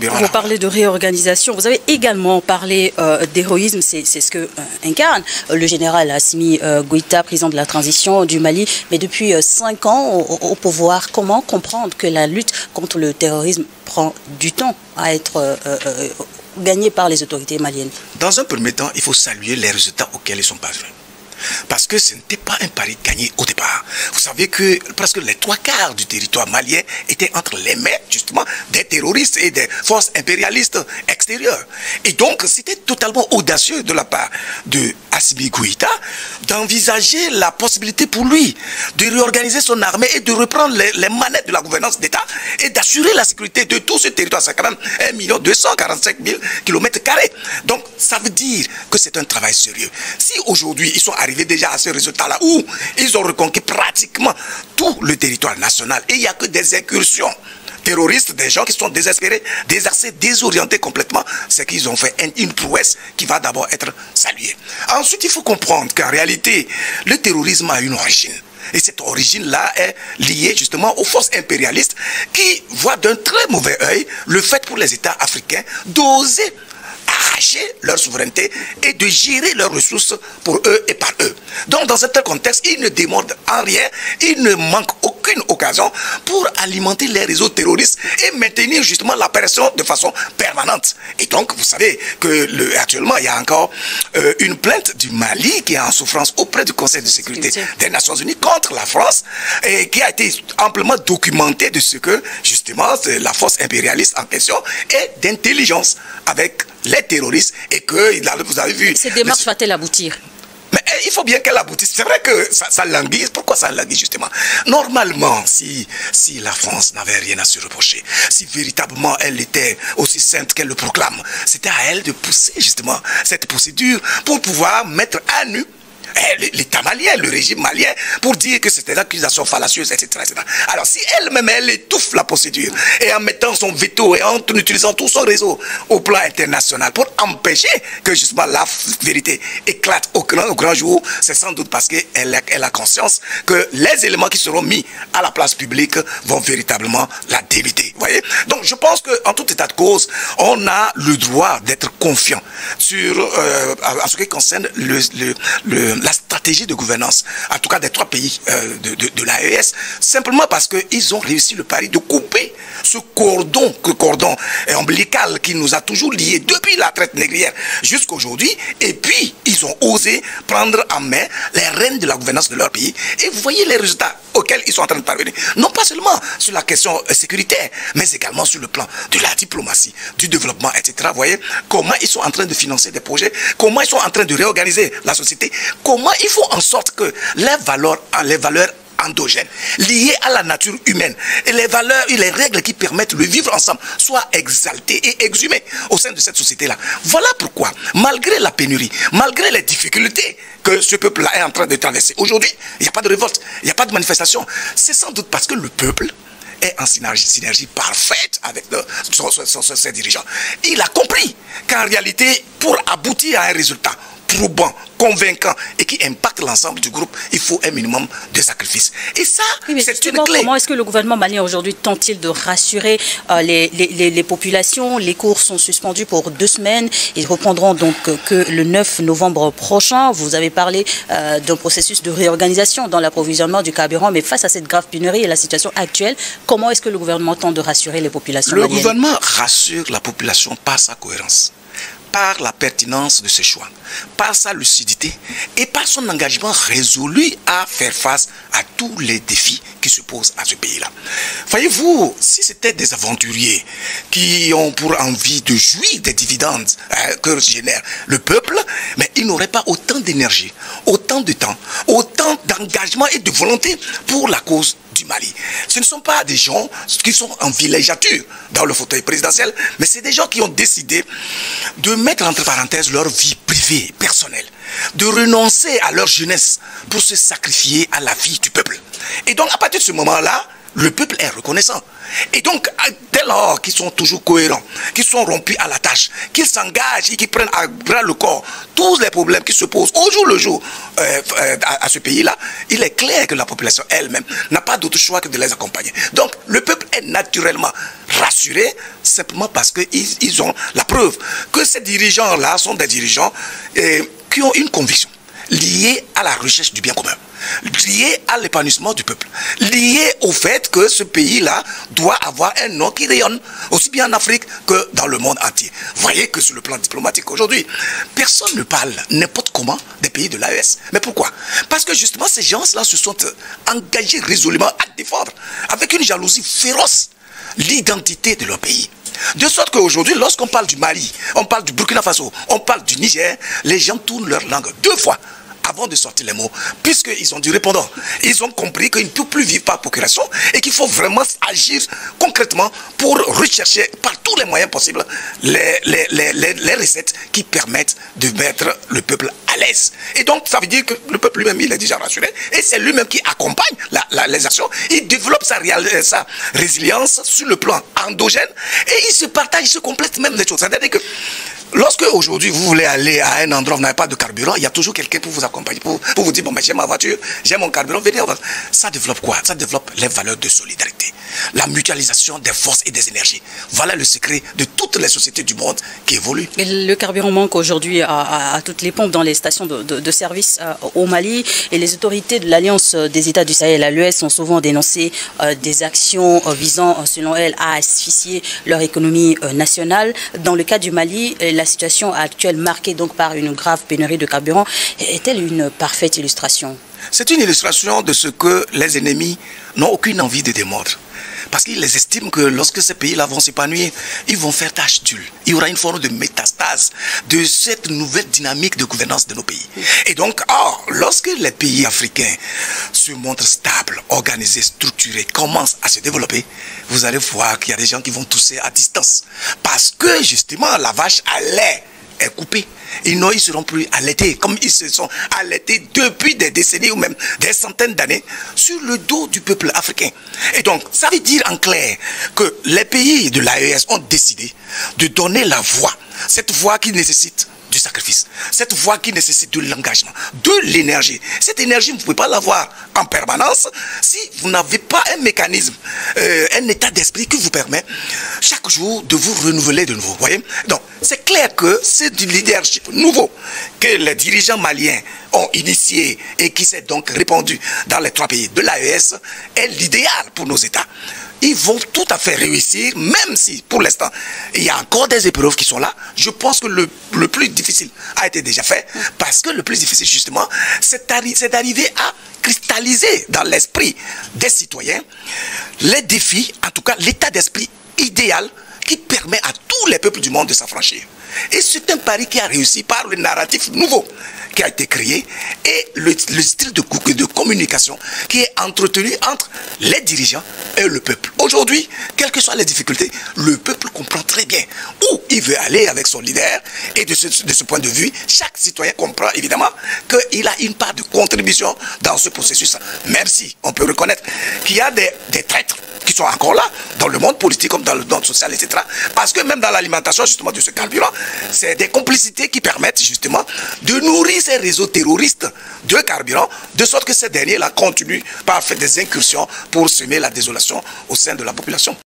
Vous parlez de réorganisation, vous avez également parlé d'héroïsme, c'est ce que incarne le général Assimi Goïta, président de la transition du Mali. Mais depuis 5 ans au pouvoir, comment comprendre que la lutte contre le terrorisme prend du temps à être gagnée par les autorités maliennes? Dans un premier temps, il faut saluer les résultats auxquels ils sont parvenus. Parce que ce n'était pas un pari gagné au départ. Vous savez que presque les 3/4 du territoire malien étaient entre les mains, justement, des terroristes et des forces impérialistes extérieures. Et donc, c'était totalement audacieux de la part de Assimi Goïta d'envisager la possibilité pour lui de réorganiser son armée et de reprendre les manettes de la gouvernance d'État et d'assurer la sécurité de tout ce territoire. C'est quand même 1 245 000 km². Donc, ça veut dire que c'est un travail sérieux. Si aujourd'hui, ils sont arrivés déjà à ce résultat-là où ils ont reconquis pratiquement tout le territoire national et il n'y a que des incursions terroristes, des gens qui sont désespérés, désarçés, désorientés complètement, c'est qu'ils ont fait une prouesse qui va d'abord être saluée. Ensuite, il faut comprendre qu'en réalité, le terrorisme a une origine. Et cette origine-là est liée justement aux forces impérialistes qui voient d'un très mauvais œil le fait pour les États africains d'oser arracher leur souveraineté et de gérer leurs ressources pour eux et par eux. Donc dans un tel contexte, ils ne démordent en rien, ils ne manquent aucune occasion pour alimenter les réseaux terroristes et maintenir justement l'apparition de façon permanente. Et donc vous savez que actuellement il y a encore une plainte du Mali qui est en souffrance auprès du Conseil de sécurité des Nations Unies contre la France et qui a été amplement documentée de ce que justement la force impérialiste en question est d'intelligence avec les terroristes et que vous avez vu... Cette démarche va-t-elle aboutir? Mais il faut bien qu'elle aboutisse. C'est vrai que ça languit. Pourquoi ça languit justement? Normalement, si la France n'avait rien à se reprocher, si véritablement elle était aussi sainte qu'elle le proclame, c'était à elle de pousser justement cette procédure pour pouvoir mettre à nu l'État malien, le régime malien, pour dire que c'était des accusations fallacieuses, etc., etc. Alors si elle-même, elle étouffe la procédure, et en mettant son veto, et en utilisant tout son réseau au plan international, pour empêcher que justement la vérité éclate au grand jour, c'est sans doute parce qu'elle a conscience que les éléments qui seront mis à la place publique vont véritablement la débiter. Vous voyez? Donc je pense qu'en tout état de cause, on a le droit d'être confiant sur, en ce qui concerne la stratégie de gouvernance, en tout cas des 3 pays de l'AES, simplement parce qu'ils ont réussi le pari de couper ce cordon ombilical qui nous a toujours liés depuis la traite négrière jusqu'à aujourd'hui, et puis ils ont osé prendre en main les rênes de la gouvernance de leur pays, et vous voyez les résultats auxquels ils sont en train de parvenir, non pas seulement sur la question sécuritaire, mais également sur le plan de la diplomatie, du développement, etc. Vous voyez comment ils sont en train de financer des projets, comment ils sont en train de réorganiser la société, comment ils font en sorte que les valeurs endogènes, liées à la nature humaine, et les valeurs et les règles qui permettent de vivre ensemble soient exaltées et exhumées au sein de cette société-là. Voilà pourquoi, malgré la pénurie, malgré les difficultés que ce peuple-là est en train de traverser, aujourd'hui, il n'y a pas de révolte, il n'y a pas de manifestation. C'est sans doute parce que le peuple est en synergie parfaite avec ses dirigeants. Il a compris qu'en réalité, pour aboutir à un résultat probant, convaincant et qui impacte l'ensemble du groupe, il faut un minimum de sacrifices. Et ça, oui, c'est une clé. Comment est-ce que le gouvernement malien aujourd'hui tente-t-il de rassurer les populations? Les cours sont suspendus pour 2 semaines. Ils reprendront donc que le 9 novembre prochain. Vous avez parlé d'un processus de réorganisation dans l'approvisionnement du carburant, mais face à cette grave pénurie et la situation actuelle, comment est-ce que le gouvernement tente de rassurer les populations maliennes? Le gouvernement rassure la population par sa cohérence, par la pertinence de ses choix, par sa lucidité et par son engagement résolu à faire face à tous les défis qui se posent à ce pays-là. Voyez-vous, si c'était des aventuriers qui ont pour envie de jouir des dividendes que génère le peuple, mais ils n'auraient pas autant d'énergie, autant de temps, autant d'engagement et de volonté pour la cause du Mali. Ce ne sont pas des gens qui sont en villégiature dans le fauteuil présidentiel, mais c'est des gens qui ont décidé de mettre entre parenthèses leur vie privée, personnelle, de renoncer à leur jeunesse pour se sacrifier à la vie du peuple. Et donc à partir de ce moment-là, le peuple est reconnaissant. Et donc, dès lors qu'ils sont toujours cohérents, qu'ils sont rompus à la tâche, qu'ils s'engagent et qu'ils prennent à bras le corps tous les problèmes qui se posent au jour le jour à ce pays-là, il est clair que la population elle-même n'a pas d'autre choix que de les accompagner. Donc, le peuple est naturellement rassuré simplement parce qu'ils ont la preuve que ces dirigeants-là sont des dirigeants qui ont une conviction liée à la recherche du bien commun, lié à l'épanouissement du peuple, lié au fait que ce pays-là doit avoir un nom qui rayonne aussi bien en Afrique que dans le monde entier. Voyez que sur le plan diplomatique aujourd'hui, personne ne parle n'importe comment des pays de l'AES. Mais pourquoi? Parce que justement ces gens-là se sont engagés résolument à défendre avec une jalousie féroce l'identité de leur pays. De sorte qu'aujourd'hui, lorsqu'on parle du Mali, on parle du Burkina Faso, on parle du Niger, les gens tournent leur langue 2 fois avant de sortir les mots, puisqu'ils ont du répondant. Ils ont compris qu'ils ne peuvent plus vivre par procuration et qu'il faut vraiment agir concrètement pour rechercher par tous les moyens possibles les recettes qui permettent de mettre le peuple à l'aise. Et donc, ça veut dire que le peuple lui-même, il est déjà rassuré et c'est lui-même qui accompagne les actions. Il développe sa résilience sur le plan endogène et il se partage, il se complète même des choses. C'est-à-dire que lorsque aujourd'hui vous voulez aller à un endroit où vous n'avez pas de carburant, il y a toujours quelqu'un pour vous accompagner, pour vous dire, bon, mais j'ai ma voiture, j'ai mon carburant, venez. Ça développe quoi? Ça développe les valeurs de solidarité, la mutualisation des forces et des énergies. Voilà le secret de toutes les sociétés du monde qui évoluent. Et le carburant manque aujourd'hui à toutes les pompes dans les stations de service au Mali, et les autorités de l'Alliance des États du Sahel, l'AES, ont souvent dénoncé des actions visant, selon elles, à asphyxier leur économie nationale. Dans le cas du Mali, la situation actuelle marquée donc par une grave pénurie de carburant est-elle une parfaite illustration? C'est une illustration de ce que les ennemis n'ont aucune envie de démordre. Parce qu'ils estiment que lorsque ces pays-là vont s'épanouir, ils vont faire tâche d'huile. Il y aura une forme de métastase de cette nouvelle dynamique de gouvernance de nos pays. Et donc, lorsque les pays africains se montrent stables, organisés, structurés, commencent à se développer, vous allez voir qu'il y a des gens qui vont tousser à distance. Parce que justement, la vache à lait est coupée. Ils ne seront plus allaités comme ils se sont allaités depuis des décennies ou même des centaines d'années sur le dos du peuple africain. Et donc, ça veut dire en clair que les pays de l'AES ont décidé de donner la voix, cette voix qui nécessite du sacrifice, cette voie qui nécessite de l'engagement, de l'énergie. Cette énergie, vous ne pouvez pas l'avoir en permanence si vous n'avez pas un mécanisme, un état d'esprit qui vous permet chaque jour de vous renouveler de nouveau. Voyez? Donc, c'est clair que c'est du leadership nouveau que les dirigeants maliens ont initié et qui s'est donc répandu dans les 3 pays de l'AES est l'idéal pour nos États. Ils vont tout à fait réussir, même si pour l'instant il y a encore des épreuves qui sont là. Je pense que le plus difficile a été déjà fait, parce que le plus difficile justement, c'est d'arriver à cristalliser dans l'esprit des citoyens les défis, en tout cas l'état d'esprit idéal qui permet à tous les peuples du monde de s'affranchir. Et c'est un pari qui a réussi par le narratif nouveau qui a été créé et le style de communication qui est entretenu entre les dirigeants et le peuple. Aujourd'hui, quelles que soient les difficultés, le peuple comprend très bien où il veut aller avec son leader, et de ce point de vue, chaque citoyen comprend évidemment qu'il a une part de contribution dans ce processus. Même si on peut reconnaître qu'il y a des traîtres qui sont encore là, dans le monde politique comme dans le monde social, etc. Parce que même dans l'alimentation justement de ce carburant, c'est des complicités qui permettent justement de nourrir ces réseaux terroristes de carburant, de sorte que ces derniers-là continuent par faire des incursions pour semer la désolation au sein de la population.